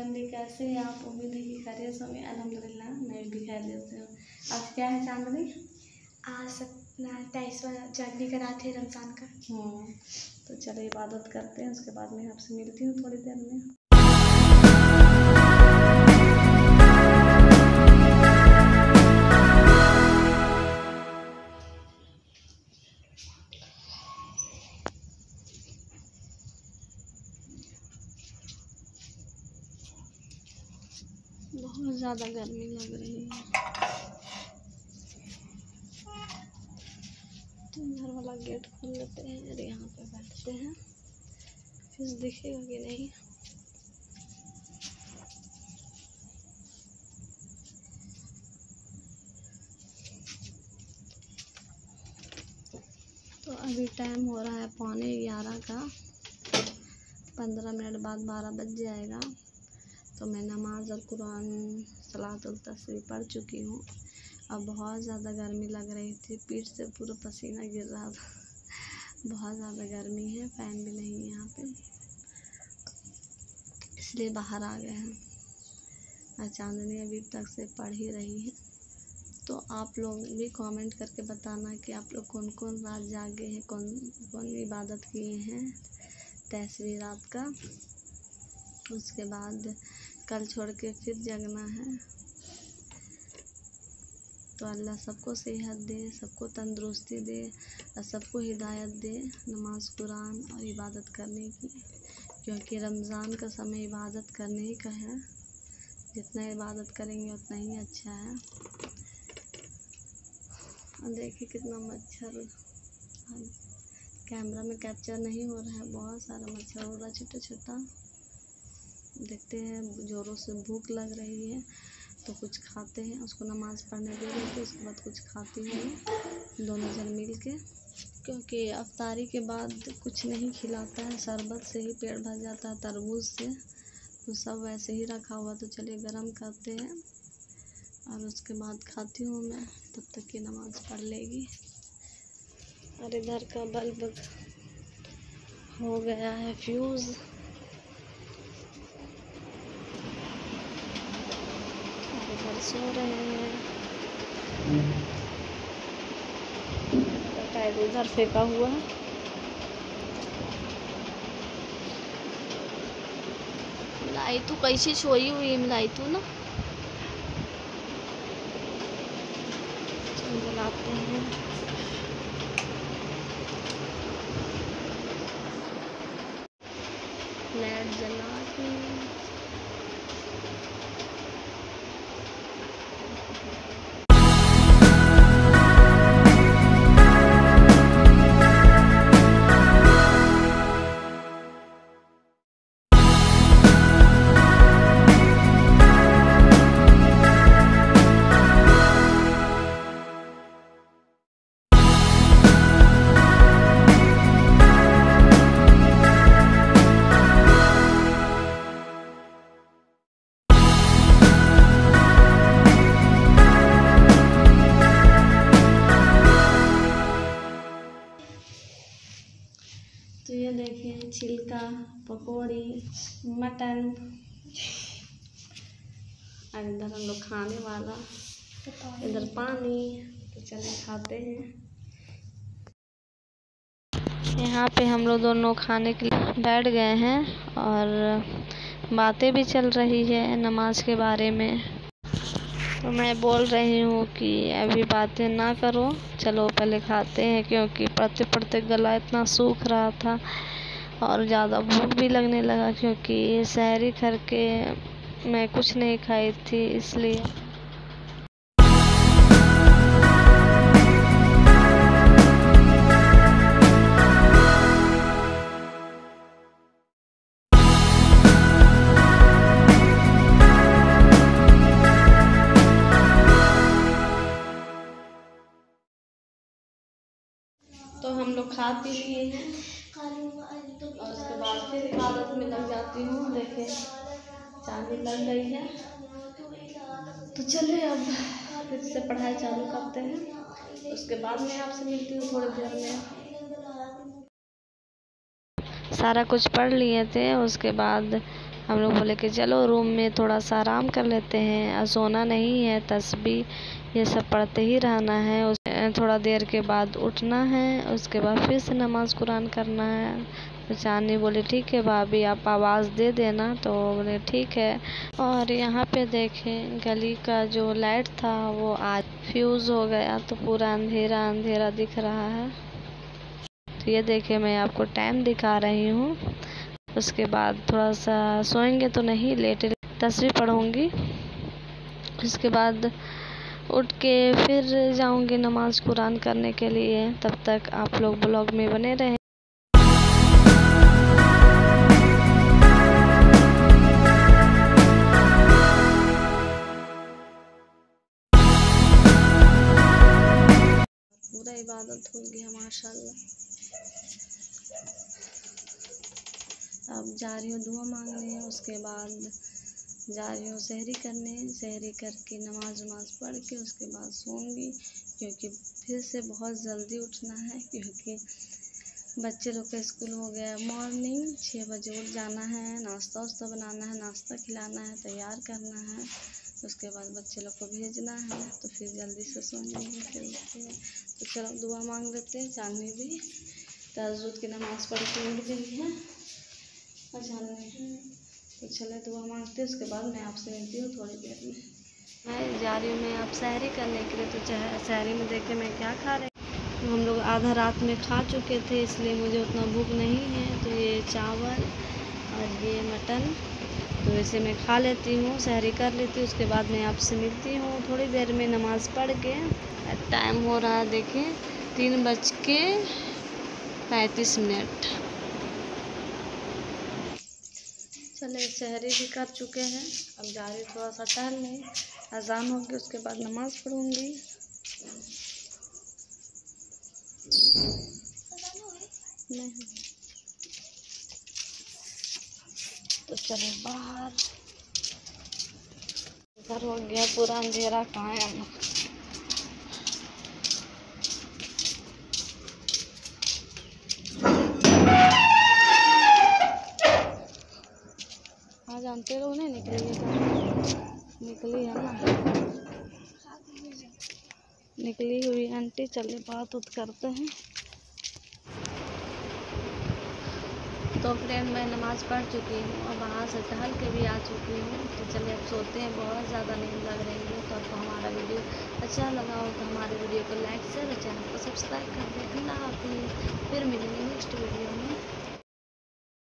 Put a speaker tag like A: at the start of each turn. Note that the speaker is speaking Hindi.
A: फैमिली कैसे है आप? उम्मीद है कि खैरियत से होंगे। अल्हम्दुलिल्लाह मैं भी खैरियत से हूँ। आज क्या है चांदनी?
B: आज 23वां जागने का रात है रमज़ान का।
A: तो चलो इबादत करते हैं, उसके बाद मैं आपसे मिलती हूँ थोड़ी देर में। बहुत ज़्यादा गर्मी लग रही है, तो घर वाला गेट खोल लेते हैं और यहाँ पे बैठते हैं, फिर दिखेगा कि नहीं। तो अभी टाइम हो रहा है 11:15 का, 15 मिनट बाद 12 बज जाएगा। तो मैं नमाज और कुरान सलातुल तस्बीह पढ़ चुकी हूँ। अब बहुत ज़्यादा गर्मी लग रही थी, पीठ से पूरा पसीना गिर रहा था। बहुत ज़्यादा गर्मी है, फ़ैन भी नहीं है यहाँ पे, इसलिए बाहर आ गए हैं। और चांदनी अभी तक से पढ़ ही रही है। तो आप लोग भी कमेंट करके बताना कि आप लोग कौन कौन रात जागे हैं, कौन कौन इबादत किए हैं 23वीं रात का। उसके बाद कल छोड़ के फिर जगना है। तो अल्लाह सबको सेहत दे, सबको तंदुरुस्ती दे और सबको हिदायत दे नमाज कुरान और इबादत करने की, क्योंकि रमज़ान का समय इबादत करने का है। जितना इबादत करेंगे उतना ही अच्छा है। और देखिए कितना मच्छर, कैमरा में कैप्चर नहीं हो रहा है, बहुत सारा मच्छर हो रहा है छोटा छोटा। देखते हैं, ज़ोरों से भूख लग रही है तो कुछ खाते हैं। उसको नमाज़ पढ़ने दे रहे थे, उसके बाद कुछ खाती हूँ दोनों जन मिल के, क्योंकि अफ्तारी के बाद कुछ नहीं खिलाता है, शरबत से ही पेट भर जाता है, तरबूज से। तो सब वैसे ही रखा हुआ, तो चलिए गरम करते हैं और उसके बाद खाती हूँ मैं, तब तक की नमाज़ पढ़ लेगी। और इधर का बल्ब हो गया है फ्यूज़। इधर सो रहे हैं, टायर उधर फेंका हुआ है। मिलाई तू कैसी सोई हुई है, मिलाई तू ना। जलाते हैं, लाइट जला के। तो ये देखिए छिलका, पकौड़ी, मटन, और इधर हम लोग खाने वाला, इधर पानी। तो चलिए खाते हैं। यहाँ पे हम लोग दोनों खाने के लिए बैठ गए हैं और बातें भी चल रही है नमाज के बारे में। तो मैं बोल रही हूँ कि अभी बातें ना करो, चलो पहले खाते हैं, क्योंकि पढ़ते पढ़ते गला इतना सूख रहा था और ज़्यादा भूख भी लगने लगा, क्योंकि सहरी करके मैं कुछ नहीं खाई थी इसलिए। तो हम लोग खा पी लिए हैं और उसके बाद फिर इबादत में लग जाती हूँ। देखे चांदी लग गई है, तो चलिए अब फिर से पढ़ाई चालू करते हैं। उसके बाद मैं आपसे मिलती हूँ थोड़ी देर में। सारा कुछ पढ़ लिए थे, उसके बाद हम लोग बोले कि चलो रूम में थोड़ा सा आराम कर लेते हैं, और सोना नहीं है, तस्बीह ये सब पढ़ते ही रहना है। थोड़ा देर के बाद उठना है, उसके बाद फिर से नमाज़ कुरान करना है। तो चांदनी बोली ठीक है भाभी, आप आवाज़ दे देना। तो बोले ठीक है। और यहाँ पे देखें गली का जो लाइट था वो आज फ्यूज़ हो गया, तो पूरा अंधेरा अंधेरा दिख रहा है। तो ये देखे मैं आपको टाइम दिखा रही हूँ। उसके बाद थोड़ा सा सोएंगे तो नहीं, लेटे तस्बीह पढ़ूँगी। उसके बाद उठ के फिर जाऊँगी नमाज़ कुरान करने के लिए। तब तक आप लोग ब्लॉग में बने रहें। पूरा इबादत हो गया माशाल्लाह। अब जा रही हूँ दुआ मांगने, उसके बाद जा रही हूँ सहरी करने। सहरी करके नमाज पढ़ के उसके बाद सोऊंगी, क्योंकि फिर से बहुत जल्दी उठना है, क्योंकि बच्चे लोग का स्कूल हो गया। मॉर्निंग 6 बजे उठ जाना है, नाश्ता वास्ता बनाना है, नाश्ता खिलाना है, तैयार करना है। उसके बाद बच्चे लोग को भेजना है, तो फिर जल्दी से सोएंगे फिर उठते हैं। तो चलो दुआ मांग लेते हैं। चांदनी भी तहज्जुद की नमाज़ पढ़ के उठ गई है। तो चले दुआ मांगते हैं, उसके बाद मैं आपसे मिलती हूँ थोड़ी देर में। मैं जा रही हूँ मैं आप सहरी करने के लिए। तो सहरी में देखे मैं क्या खा रही हूँ। हम लोग आधा रात में खा चुके थे, इसलिए मुझे उतना भूख नहीं है। तो ये चावल और ये मटन, तो इसे मैं खा लेती हूँ, सहरी कर लेती हूँ। उसके बाद मैं आपसे मिलती हूँ थोड़ी देर में नमाज़ पढ़ के। टाइम हो रहा है देखें 3:35। चले सहरी भी कर चुके हैं। अब जा रही थोड़ा सा टहलने, अजान होगी उसके बाद नमाज़ पढ़ूँगी। नहीं तो चले बाहर। घर हो गया पूरा अंधेरा, कहाँ है हम। आज जानते रहो नहीं निकली है, निकली है ना, निकली हुई आंटी। चलिए बात उत करते हैं। तो फ्रेंड मैं नमाज़ पढ़ चुकी हूँ और वहाँ से टहल के भी आ चुकी हूँ। तो चलिए अब सोते हैं, बहुत ज़्यादा नींद लग रही है। तो आपको हमारा वीडियो अच्छा लगा हो तो हमारे वीडियो को लाइक शेयर और चैनल को सब्सक्राइब कर दें। अल्लाह हाफ़िज़। फिर